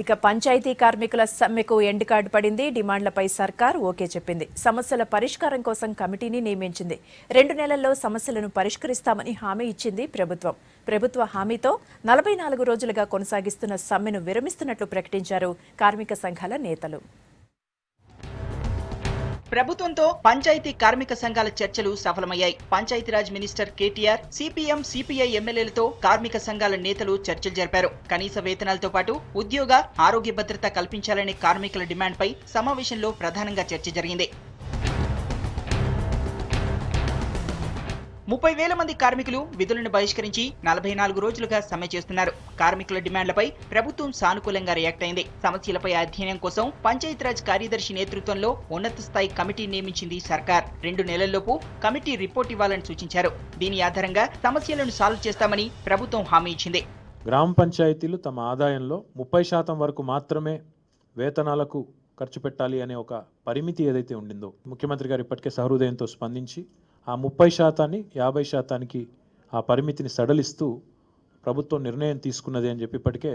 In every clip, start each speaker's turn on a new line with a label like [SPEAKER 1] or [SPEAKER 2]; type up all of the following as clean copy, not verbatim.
[SPEAKER 1] ఇక పంచాయతీ కార్మికుల సమ్మెకు ఎండ్ కార్డు పడింది. డిమాండ్లపై సర్కార్ ఓకే చెప్పింది. సమస్యల పరిష్కారం కోసం కమిటీని నియమించింది. 2 నెలల్లో సమస్యలను పరిష్కరిస్తామని హామీ ఇచ్చింది ప్రభుత్వం. ప్రభుత్వ హామీతో 44 రోజులుగా కొనసాగిస్తున్న సమ్మెను విరమిస్తున్నట్లు ప్రకటించారు కార్మిక సంఘాల నేతలు.
[SPEAKER 2] ప్రభుత్వంతో పంచాయతీ కార్మిక సంఘాల చర్చలు సఫలమయ్యాయి. Panchayati Raj minister KTR, CPM, CPI ఎమ్మెల్యేలతో కార్మిక సంఘాల నేతలు చర్చలు జరిపారు. కనీస వేతనాలతో పాటు ఉద్యోగ, ఆరోగ్య భద్రత కల్పించాలనే కార్మికుల డిమాండ్పై సమావేశంలో ప్రధానంగా చర్చ జరిగింది. 30,000 మంది కార్మికులు విధులను బహిష్కరించి 44 రోజులుగా సమ్మె చేస్తున్నారు. కార్మికుల డిమాండ్లపై ప్రభుత్వం సానుకూలంగా రియాక్ట్ అయింది. సమస్యలపై అధ్యయనం కోసం పంచాయతీరాజ్ కార్యదర్శి నేతృత్వంలో ఉన్నత స్థాయి కమిటీ నియమించింది సర్కార్. 2 నెలల్లోపు కమిటీ రిపోర్ట్ ఇవ్వాలని సూచించారు. దీని ఆధారంగా సమస్యలను సాల్వ్ చేస్తామని ప్రభుత్వం హామీ ఇచ్చింది.
[SPEAKER 3] గ్రామ పంచాయతీలు తమ ఆదాయంలో 30% వరకు మాత్రమే వేతనాలకు ఖర్చు పెట్టాలి అనే ఒక పరిమితి ఏదైతే ఉండిందో ముఖ్యమంత్రి గారు ఇప్పటికే సహృదయంతో స్పందించి ఆ 30%ని 50%కి ఆ పరిమితిని సడలిస్తూ ప్రభుత్వం నిర్ణయం తీసుకున్నది అని చెప్పి ఇప్పటికే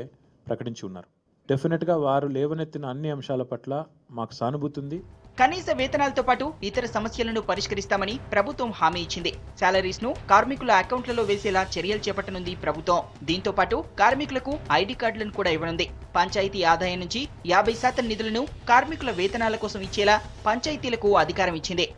[SPEAKER 3] ప్రకటించి ఉన్నారు. డెఫినెట్గా వారు లేవనెత్తిన అన్ని అంశాల పట్ల మాకు సానుభూతి ఉంది.
[SPEAKER 2] కనీస వేతనాలతో పాటు ఇతర సమస్యలను పరిష్కరిస్తామని ప్రభుత్వం హామీ ఇచ్చింది. సాలరీస్ ను కార్మికుల అకౌంట్లలో వేసేలా చర్యలు చేపట్టనుంది ప్రభుత్వం. దీంతో పాటు కార్మికులకు ఐడి కార్డులను కూడా ఇవ్వనుంది. పంచాయతీ ఆదాయం నుంచి 50% నిధులను కార్మికుల వేతనాల కోసం ఇచ్చేలా పంచాయతీలకు అధికారం ఇచ్చింది.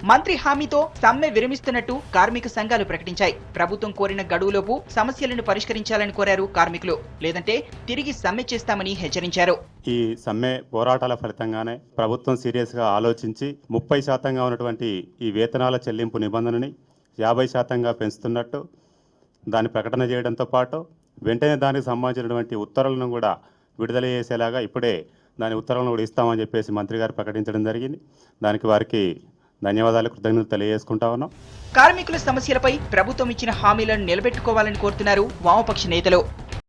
[SPEAKER 2] మంత్రి హామీతో సమ్మె విరమిస్తున్నట్టు కార్మిక సంఘాలు ప్రకటించాయి. ప్రభుత్వం కోరిన గడువులోపు సమస్యలను పరిష్కరించాలని కోరారు కార్మికులు. లేదంటే తిరిగి సమ్మె చేస్తామని హెచ్చరించారు.
[SPEAKER 4] ఈ సమ్మె పోరాటాల ఫలితంగానే ప్రభుత్వం సీరియస్గా ఆలోచించి 30%గా ఉన్నటువంటి ఈ వేతనాల చెల్లింపు నిబంధనని 50%గా పెంచుతున్నట్టు దాన్ని ప్రకటన చేయడంతో పాటు వెంటనే దానికి సంబంధించినటువంటి ఉత్తర్వులను కూడా విడుదల చేసేలాగా ఇప్పుడే దాని ఉత్తర్వులను కూడా ఇస్తామని చెప్పేసి మంత్రి గారు ప్రకటించడం జరిగింది. దానికి వారికి ధన్యవాదాలు, కృతజ్ఞతలు తెలియజేసుకుంటా ఉన్నాం.
[SPEAKER 2] కార్మికుల సమస్యలపై ప్రభుత్వం ఇచ్చిన హామీలను నిలబెట్టుకోవాలని కోరుతున్నారు వామపక్ష నేతలు.